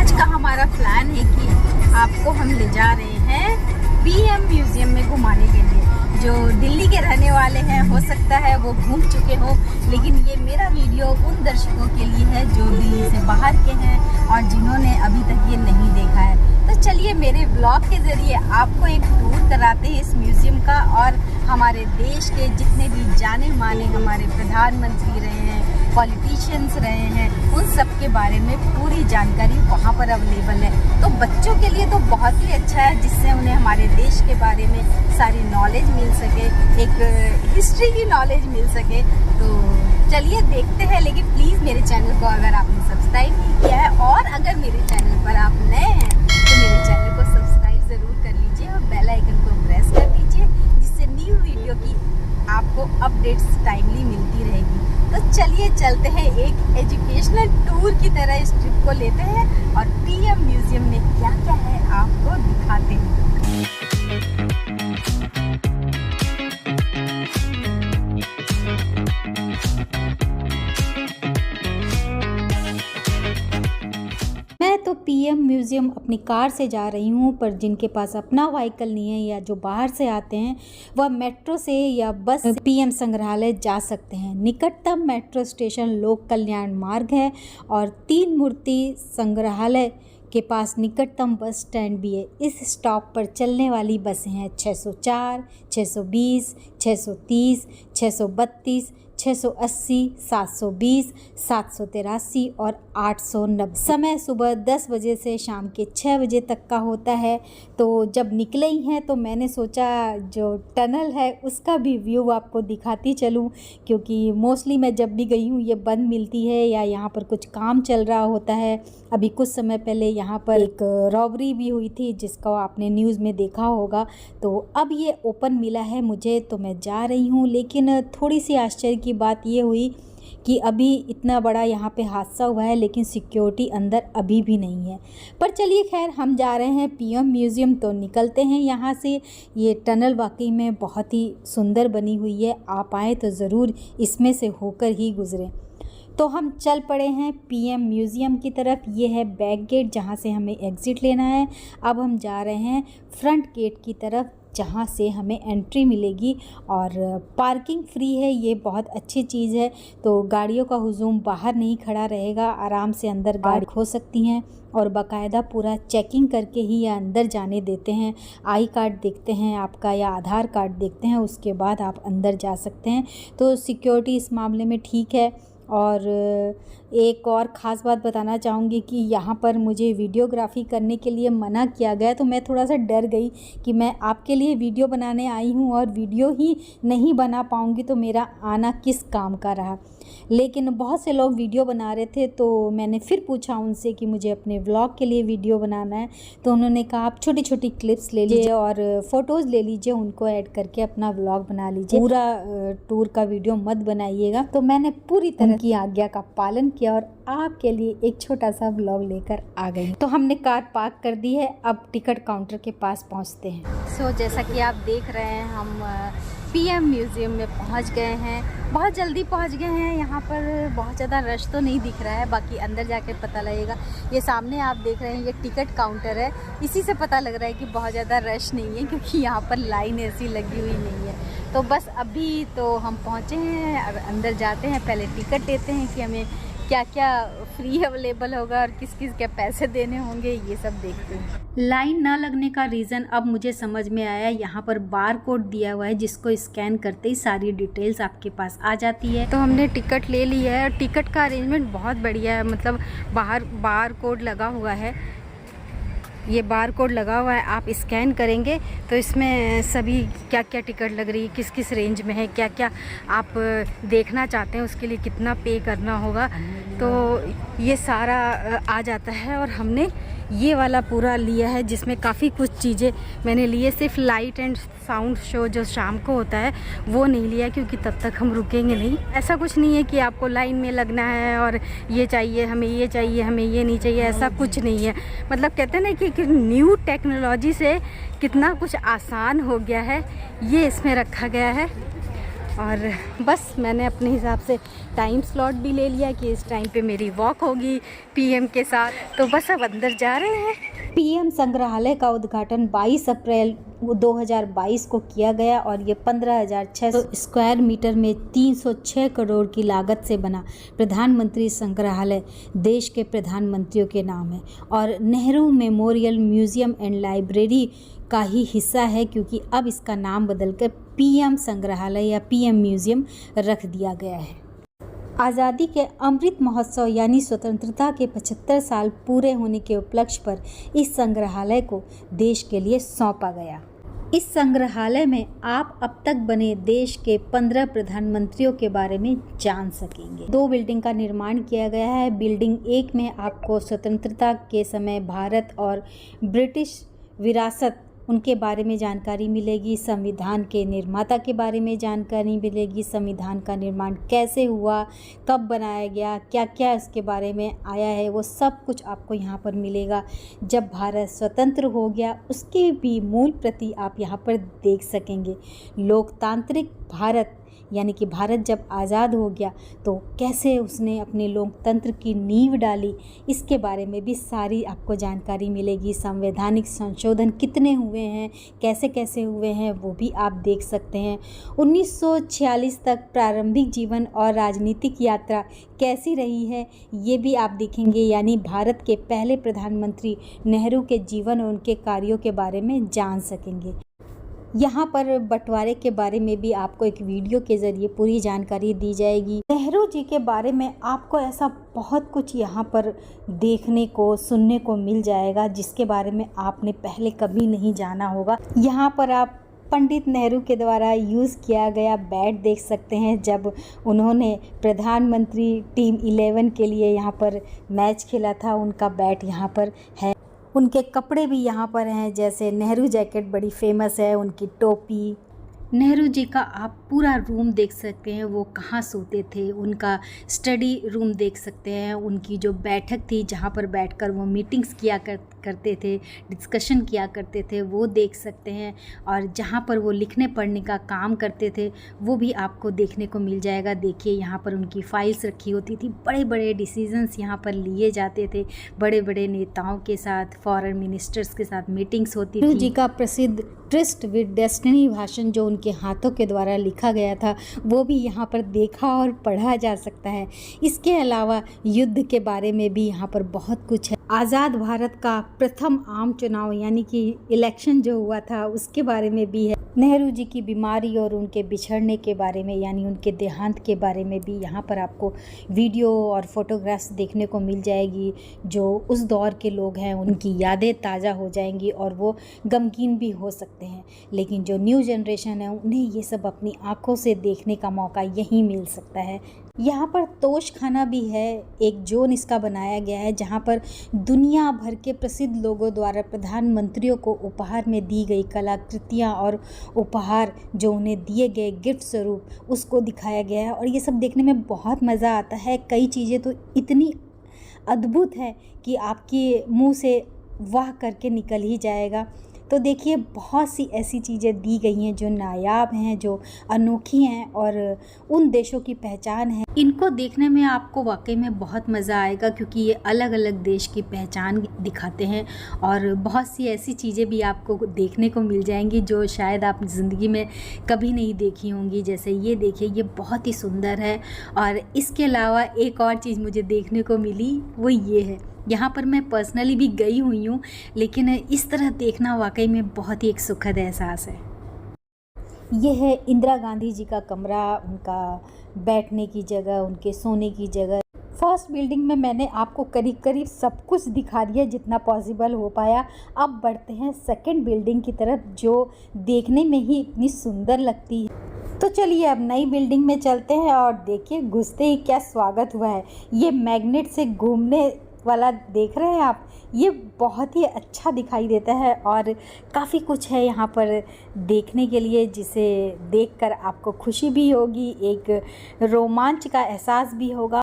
आज का हमारा प्लान है कि आपको हम ले जा रहे हैं पीएम म्यूजियम में घुमाने के लिए। जो दिल्ली के रहने वाले हैं हो सकता है वो घूम चुके हो, लेकिन ये मेरा वीडियो उन दर्शकों के लिए है जो दिल्ली से बाहर के हैं और जिन्होंने अभी तक ये नहीं देखा है। तो चलिए मेरे ब्लॉग के ज़रिए आपको एक टूर कराते हैं इस म्यूज़ियम का, और हमारे देश के जितने भी जाने माने हमारे प्रधानमंत्री रहे हैं, पॉलिटिशियंस रहे हैं, उन सब के बारे में पूरी जानकारी वहाँ पर अवेलेबल है। तो बच्चों के लिए तो बहुत ही अच्छा है, जिससे उन्हें हमारे देश के बारे में सारी नॉलेज मिल सके, एक हिस्ट्री की नॉलेज मिल सके। तो चलिए देखते हैं, लेकिन प्लीज़ मेरे चैनल को अगर आपने सब्सक्राइब नहीं किया है और अगर मेरे चैनल पर आप नए हैं तो मेरे चैनल को सब्सक्राइब ज़रूर कर लीजिए और बेल आइकन को प्रेस कर लीजिए, जिससे न्यू वीडियो की आपको अपडेट्स टाइमली मिलती रहेगी। तो चलिए चलते हैं, एक एजुकेशनल टूर की तरह इस ट्रिप को लेते हैं और पीएम म्यूजियम में क्या क्या है आपको दिखाते हैं। मैं तो पीएम म्यूज़ियम अपनी कार से जा रही हूँ, पर जिनके पास अपना व्हीकल नहीं है या जो बाहर से आते हैं वह मेट्रो से या बस से पीएम संग्रहालय जा सकते हैं। निकटतम मेट्रो स्टेशन लोक कल्याण मार्ग है और तीन मूर्ति संग्रहालय के पास निकटतम बस स्टैंड भी है। इस स्टॉप पर चलने वाली बसें हैं 604, 620, 630, 632, 680, 720, 783 और 890। समय सुबह 10 बजे से शाम के 6 बजे तक का होता है। तो जब निकले ही हैं तो मैंने सोचा जो टनल है उसका भी व्यू आपको दिखाती चलूं, क्योंकि मोस्टली मैं जब भी गई हूँ ये बंद मिलती है या यहाँ पर कुछ काम चल रहा होता है। अभी कुछ समय पहले यहाँ पर एक रॉबरी भी हुई थी जिसका आपने न्यूज़ में देखा होगा। तो अब ये ओपन मिला है मुझे, तो मैं जा रही हूँ। लेकिन थोड़ी सी आश्चर्य की बात ये हुई कि अभी इतना बड़ा यहाँ पे हादसा हुआ है लेकिन सिक्योरिटी अंदर अभी भी नहीं है। पर चलिए खैर, हम जा रहे हैं पीएम म्यूज़ियम, तो निकलते हैं यहाँ से। ये टनल वाकई में बहुत ही सुंदर बनी हुई है, आप आएँ तो ज़रूर इसमें से होकर ही गुज़रें। तो हम चल पड़े हैं पीएम म्यूज़ियम की तरफ। ये है बैक गेट जहाँ से हमें एग्ज़िट लेना है। अब हम जा रहे हैं फ्रंट गेट की तरफ जहाँ से हमें एंट्री मिलेगी और पार्किंग फ्री है। ये बहुत अच्छी चीज़ है, तो गाड़ियों का हुजूम बाहर नहीं खड़ा रहेगा, आराम से अंदर गाड़ी खो सकती हैं और बाकायदा पूरा चेकिंग करके ही ये अंदर जाने देते हैं। आई कार्ड देखते हैं आपका या आधार कार्ड देखते हैं, उसके बाद आप अंदर जा सकते हैं। तो सिक्योरिटी इस मामले में ठीक है। और एक और ख़ास बात बताना चाहूँगी कि यहाँ पर मुझे वीडियोग्राफी करने के लिए मना किया गया, तो मैं थोड़ा सा डर गई कि मैं आपके लिए वीडियो बनाने आई हूँ और वीडियो ही नहीं बना पाऊँगी तो मेरा आना किस काम का रहा। लेकिन बहुत से लोग वीडियो बना रहे थे, तो मैंने फिर पूछा उनसे कि मुझे अपने व्लॉग के लिए वीडियो बनाना है, तो उन्होंने कहा आप छोटी छोटी क्लिप्स ले लीजिए और फ़ोटोज़ ले लीजिए, उनको ऐड करके अपना व्लॉग बना लीजिए, पूरा टूर का वीडियो मत बनाइएगा। तो मैंने पूरी तरह की आज्ञा का पालन किया और आपके लिए एक छोटा सा व्लॉग लेकर आ गई। तो हमने कार पार्क कर दी है, अब टिकट काउंटर के पास पहुंचते हैं। जैसा कि आप देख रहे हैं हम पीएम म्यूज़ियम में पहुंच गए हैं। बहुत जल्दी पहुंच गए हैं, यहाँ पर बहुत ज़्यादा रश तो नहीं दिख रहा है, बाकी अंदर जाकर पता लगेगा। ये सामने आप देख रहे हैं ये टिकट काउंटर है, इसी से पता लग रहा है कि बहुत ज़्यादा रश नहीं है, क्योंकि यहाँ पर लाइन ऐसी लगी हुई नहीं है। तो बस अभी तो हम पहुँचे हैं, अब अंदर जाते हैं, पहले टिकट लेते हैं कि हमें क्या क्या फ्री अवेलेबल होगा और किस किस के पैसे देने होंगे, ये सब देखते हैं। लाइन ना लगने का रीज़न अब मुझे समझ में आया। यहाँ पर बार कोड दिया हुआ है जिसको स्कैन करते ही सारी डिटेल्स आपके पास आ जाती है। तो हमने टिकट ले ली है और टिकट का अरेंजमेंट बहुत बढ़िया है, मतलब बाहर बार कोड लगा हुआ है, ये बार कोड लगा हुआ है, आप स्कैन करेंगे तो इसमें सभी क्या क्या टिकट लग रही है, किस किस रेंज में है, क्या क्या आप देखना चाहते हैं, उसके लिए कितना पे करना होगा, तो ये सारा आ जाता है। और हमने ये वाला पूरा लिया है जिसमें काफ़ी कुछ चीज़ें मैंने लिए। सिर्फ लाइट एंड साउंड शो जो शाम को होता है वो नहीं लिया, क्योंकि तब तक हम रुकेंगे नहीं। ऐसा कुछ नहीं है कि आपको लाइन में लगना है और ये चाहिए हमें, ये चाहिए हमें, ये नहीं चाहिए, ऐसा कुछ नहीं है। मतलब कहते हैं ना कि न्यू टेक्नोलॉजी से कितना कुछ आसान हो गया है, ये इसमें रखा गया है। और बस मैंने अपने हिसाब से टाइम स्लॉट भी ले लिया कि इस टाइम पे मेरी वॉक होगी पीएम के साथ। तो बस अब अंदर जा रहे हैं। पीएम संग्रहालय का उद्घाटन 22 अप्रैल 2022 को किया गया और ये 15,600 स्क्वायर मीटर में 306 करोड़ की लागत से बना प्रधानमंत्री संग्रहालय देश के प्रधानमंत्रियों के नाम है और Nehru memorial museum and library का ही हिस्सा है, क्योंकि अब इसका नाम बदलकर पीएम संग्रहालय या पीएम म्यूजियम रख दिया गया है। आज़ादी के अमृत महोत्सव यानी स्वतंत्रता के 75 साल पूरे होने के उपलक्ष्य पर इस संग्रहालय को देश के लिए सौंपा गया। इस संग्रहालय में आप अब तक बने देश के 15 प्रधानमंत्रियों के बारे में जान सकेंगे। 2 बिल्डिंग का निर्माण किया गया है। बिल्डिंग 1 में आपको स्वतंत्रता के समय भारत और ब्रिटिश विरासत उनके बारे में जानकारी मिलेगी, संविधान के निर्माता के बारे में जानकारी मिलेगी, संविधान का निर्माण कैसे हुआ, कब बनाया गया, क्या क्या इसके बारे में आया है, वो सब कुछ आपको यहाँ पर मिलेगा। जब भारत स्वतंत्र हो गया उसकी भी मूल प्रति आप यहाँ पर देख सकेंगे। लोकतांत्रिक भारत यानी कि भारत जब आज़ाद हो गया तो कैसे उसने अपने लोकतंत्र की नींव डाली, इसके बारे में भी सारी आपको जानकारी मिलेगी। संवैधानिक संशोधन कितने हुए हैं, कैसे कैसे हुए हैं, वो भी आप देख सकते हैं। 1946 तक प्रारंभिक जीवन और राजनीतिक यात्रा कैसी रही है ये भी आप देखेंगे, यानी भारत के पहले प्रधानमंत्री नेहरू के जीवन और उनके कार्यों के बारे में जान सकेंगे। यहाँ पर बंटवारे के बारे में भी आपको एक वीडियो के ज़रिए पूरी जानकारी दी जाएगी। नेहरू जी के बारे में आपको ऐसा बहुत कुछ यहाँ पर देखने को सुनने को मिल जाएगा जिसके बारे में आपने पहले कभी नहीं जाना होगा। यहाँ पर आप पंडित नेहरू के द्वारा यूज़ किया गया बैट देख सकते हैं जब उन्होंने प्रधानमंत्री टीम 11 के लिए यहाँ पर मैच खेला था, उनका बैट यहाँ पर है। उनके कपड़े भी यहाँ पर हैं, जैसे नेहरू जैकेट बड़ी फेमस है, उनकी टोपी। नेहरू जी का आप पूरा रूम देख सकते हैं, वो कहाँ सोते थे, उनका स्टडी रूम देख सकते हैं, उनकी जो बैठक थी जहाँ पर बैठकर वो मीटिंग्स किया करते थे, डिस्कशन किया करते थे, वो देख सकते हैं। और जहाँ पर वो लिखने पढ़ने का काम करते थे वो भी आपको देखने को मिल जाएगा। देखिए यहाँ पर उनकी फाइल्स रखी होती थी, बड़े बड़े डिसीजंस यहाँ पर लिए जाते थे, बड़े बड़े नेताओं के साथ, फॉरेन मिनिस्टर्स के साथ मीटिंग्स होती थी। नेहरू जी का प्रसिद्ध ट्रस्ट विद डेस्टिनी भाषण जो उनके हाथों के द्वारा लिखा गया था वो भी यहाँ पर देखा और पढ़ा जा सकता है। इसके अलावा युद्ध के बारे में भी यहाँ पर बहुत कुछ है। आज़ाद भारत का प्रथम आम चुनाव यानी कि इलेक्शन जो हुआ था उसके बारे में भी है। नेहरू जी की बीमारी और उनके बिछड़ने के बारे में यानी उनके देहांत के बारे में भी यहाँ पर आपको वीडियो और फोटोग्राफ्स देखने को मिल जाएगी। जो उस दौर के लोग हैं उनकी यादें ताज़ा हो जाएंगी और वो गमगीन भी हो सकते हैं, लेकिन जो न्यू जनरेशन है उन्हें ये सब अपनी आंखों से देखने का मौका यहीं मिल सकता है। यहाँ पर तोश खाना भी है, एक जोन इसका बनाया गया है जहाँ पर दुनिया भर के प्रसिद्ध लोगों द्वारा प्रधानमंत्रियों को उपहार में दी गई कलाकृतियाँ और उपहार जो उन्हें दिए गए गिफ्ट स्वरूप उसको दिखाया गया है। और ये सब देखने में बहुत मज़ा आता है। कई चीज़ें तो इतनी अद्भुत है कि आपके मुंह से वाह करके निकल ही जाएगा। तो देखिए बहुत सी ऐसी चीज़ें दी गई हैं जो नायाब हैं, जो अनोखी हैं और उन देशों की पहचान है। इनको देखने में आपको वाकई में बहुत मज़ा आएगा क्योंकि ये अलग अलग देश की पहचान दिखाते हैं और बहुत सी ऐसी चीज़ें भी आपको देखने को मिल जाएंगी जो शायद आप ज़िंदगी में कभी नहीं देखी होंगी। जैसे ये देखिए, ये बहुत ही सुंदर है। और इसके अलावा एक और चीज़ मुझे देखने को मिली वो ये है, यहाँ पर मैं पर्सनली भी गई हुई हूँ लेकिन इस तरह देखना वाकई में बहुत ही एक सुखद एहसास है। ये है इंदिरा गांधी जी का कमरा, उनका बैठने की जगह, उनके सोने की जगह। फर्स्ट बिल्डिंग में मैंने आपको करीब करीब सब कुछ दिखा दिया जितना पॉसिबल हो पाया। अब बढ़ते हैं सेकंड बिल्डिंग की तरफ जो देखने में ही इतनी सुंदर लगती है। तो चलिए अब नई बिल्डिंग में चलते हैं और देखिए घुसते ही क्या स्वागत हुआ है। ये मैग्नेट से घूमने वाला देख रहे हैं आप, ये बहुत ही अच्छा दिखाई देता है और काफ़ी कुछ है यहाँ पर देखने के लिए जिसे देखकर आपको खुशी भी होगी, एक रोमांच का एहसास भी होगा।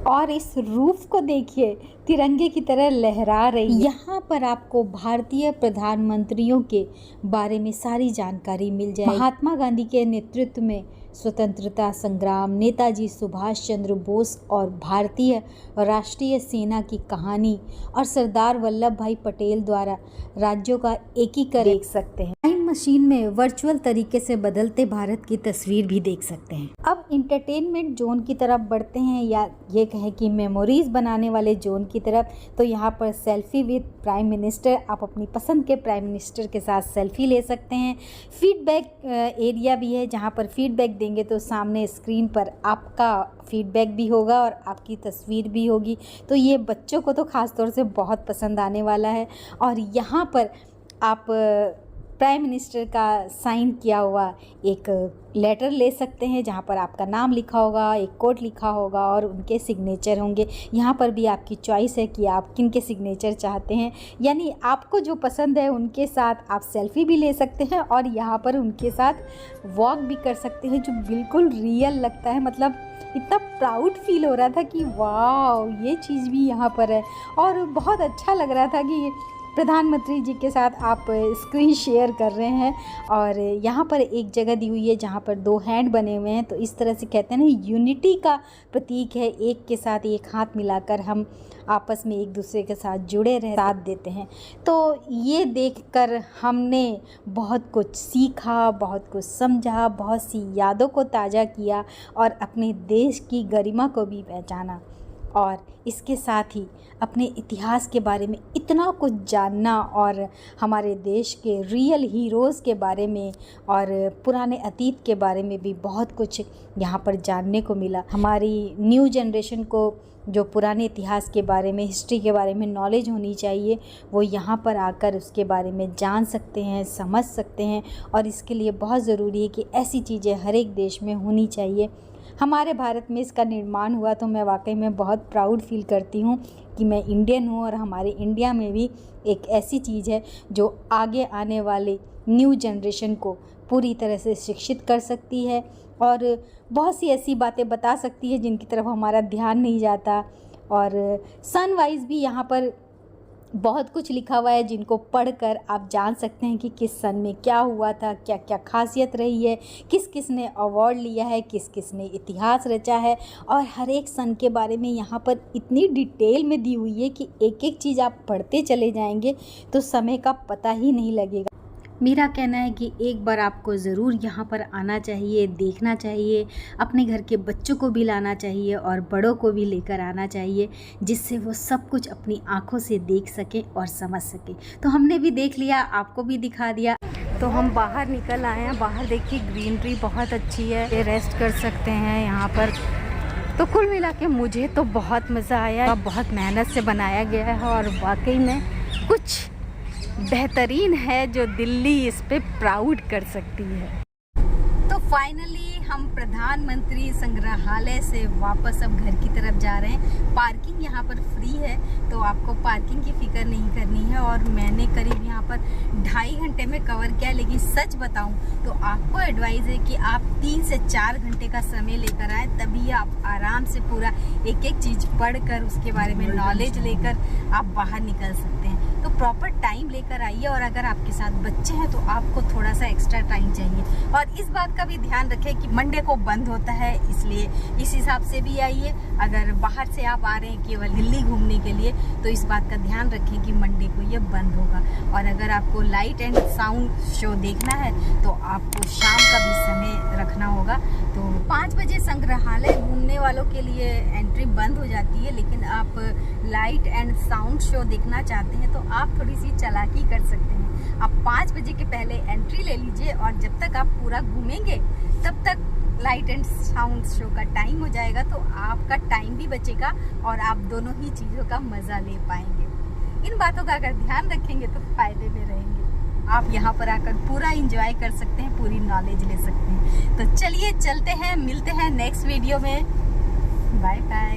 और इस रूफ को देखिए, तिरंगे की तरह लहरा रही है। यहाँ पर आपको भारतीय प्रधानमंत्रियों के बारे में सारी जानकारी मिल जाएगी। महात्मा गांधी के नेतृत्व में स्वतंत्रता संग्राम, नेताजी सुभाष चंद्र बोस और भारतीय राष्ट्रीय सेना की कहानी और सरदार वल्लभ भाई पटेल द्वारा राज्यों का एकीकरण देख सकते हैं। टाइम मशीन में वर्चुअल तरीके से बदलते भारत की तस्वीर भी देख सकते हैं। अब इंटरटेनमेंट जोन की तरफ बढ़ते हैं, या ये कहें कि मेमोरीज बनाने वाले जोन की तरफ। तो यहाँ पर सेल्फी विद प्राइम मिनिस्टर, आप अपनी पसंद के प्राइम मिनिस्टर के साथ सेल्फी ले सकते हैं। फीडबैक एरिया भी है, जहाँ पर फीडबैक देंगे तो सामने स्क्रीन पर आपका फीडबैक भी होगा और आपकी तस्वीर भी होगी। तो ये बच्चों को तो ख़ास तौर से बहुत पसंद आने वाला है। और यहाँ पर आप प्राइम मिनिस्टर का साइन किया हुआ एक लेटर ले सकते हैं, जहाँ पर आपका नाम लिखा होगा, एक कोट लिखा होगा और उनके सिग्नेचर होंगे। यहाँ पर भी आपकी चॉइस है कि आप किन के सिग्नेचर चाहते हैं, यानी आपको जो पसंद है उनके साथ आप सेल्फी भी ले सकते हैं और यहाँ पर उनके साथ वॉक भी कर सकते हैं, जो बिल्कुल रियल लगता है। मतलब इतना प्राउड फील हो रहा था कि वाह, ये चीज़ भी यहाँ पर है। और बहुत अच्छा लग रहा था कि प्रधानमंत्री जी के साथ आप स्क्रीन शेयर कर रहे हैं। और यहाँ पर एक जगह दी हुई है जहाँ पर 2 हैंड बने हुए हैं, तो इस तरह से कहते हैं ना, यूनिटी का प्रतीक है। एक के साथ एक हाथ मिलाकर हम आपस में एक दूसरे के साथ जुड़े रह साथ देते हैं। तो ये देखकर हमने बहुत कुछ सीखा, बहुत कुछ समझा, बहुत सी यादों को ताज़ा किया और अपने देश की गरिमा को भी पहचाना। और इसके साथ ही अपने इतिहास के बारे में इतना कुछ जानना और हमारे देश के रियल हीरोज़ के बारे में और पुराने अतीत के बारे में भी बहुत कुछ यहाँ पर जानने को मिला। हमारी न्यू जनरेशन को जो पुराने इतिहास के बारे में, हिस्ट्री के बारे में नॉलेज होनी चाहिए, वो यहाँ पर आकर उसके बारे में जान सकते हैं, समझ सकते हैं। और इसके लिए बहुत ज़रूरी है कि ऐसी चीज़ें हर एक देश में होनी चाहिए। हमारे भारत में इसका निर्माण हुआ तो मैं वाकई में बहुत प्राउड फील करती हूँ कि मैं इंडियन हूँ और हमारे इंडिया में भी एक ऐसी चीज़ है जो आगे आने वाले न्यू जनरेशन को पूरी तरह से शिक्षित कर सकती है और बहुत सी ऐसी बातें बता सकती है जिनकी तरफ हमारा ध्यान नहीं जाता। और सन वाइज भी यहाँ पर बहुत कुछ लिखा हुआ है, जिनको पढ़कर आप जान सकते हैं कि किस सन में क्या हुआ था, क्या क्या खासियत रही है, किस किस ने अवार्ड लिया है, किस किस ने इतिहास रचा है। और हर एक सन के बारे में यहाँ पर इतनी डिटेल में दी हुई है कि एक एक चीज़ आप पढ़ते चले जाएंगे तो समय का पता ही नहीं लगेगा। मेरा कहना है कि एक बार आपको ज़रूर यहाँ पर आना चाहिए, देखना चाहिए, अपने घर के बच्चों को भी लाना चाहिए और बड़ों को भी लेकर आना चाहिए, जिससे वो सब कुछ अपनी आँखों से देख सकें और समझ सकें। तो हमने भी देख लिया, आपको भी दिखा दिया। तो हम बाहर निकल आए हैं। बाहर देखिए ग्रीनरी बहुत अच्छी है, ये रेस्ट कर सकते हैं यहाँ पर। तो कुल मिला के मुझे तो बहुत मज़ा आया। बहुत मेहनत से बनाया गया है और वाकई में कुछ बेहतरीन है जो दिल्ली इस पे प्राउड कर सकती है। तो फाइनली हम प्रधानमंत्री संग्रहालय से वापस अब घर की तरफ जा रहे हैं। पार्किंग यहाँ पर फ्री है, तो आपको पार्किंग की फिक्र नहीं करनी है। और मैंने करीब यहाँ पर 2.5 घंटे में कवर किया, लेकिन सच बताऊँ तो आपको एडवाइस है कि आप 3 से 4 घंटे का समय लेकर आए, तभी आप आराम से पूरा एक एक चीज़ पढ़कर उसके बारे में नॉलेज लेकर आप बाहर निकल सकते हैं। तो प्रॉपर टाइम लेकर आइए, और अगर आपके साथ बच्चे हैं तो आपको थोड़ा सा एक्स्ट्रा टाइम चाहिए। और इस बात का भी ध्यान रखें कि मंडे को बंद होता है, इसलिए इस हिसाब से भी आइए। अगर बाहर से आप आ रहे हैं केवल दिल्ली घूमने के लिए तो इस बात का ध्यान रखें कि मंडे को ये बंद होगा। और अगर आपको लाइट एंड साउंड शो देखना है तो आपको शाम का भी समय रखना होगा। तो 5 बजे संग्रहालय घूमने वालों के लिए एंट्री बंद हो जाती है, लेकिन आप लाइट एंड साउंड शो देखना चाहते हैं तो आप थोड़ी सी चालाकी कर सकते हैं। आप 5 बजे के पहले एंट्री ले लीजिए और जब तक आप पूरा घूमेंगे तब तक लाइट एंड साउंड शो का टाइम हो जाएगा, तो आपका टाइम भी बचेगा और आप दोनों ही चीज़ों का मज़ा ले पाएंगे। इन बातों का अगर ध्यान रखेंगे तो फायदे में रहेंगे। आप यहाँ पर आकर पूरा एंजॉय कर सकते हैं, पूरी नॉलेज ले सकते हैं। तो चलिए चलते हैं, मिलते हैं नेक्स्ट वीडियो में। Bye bye.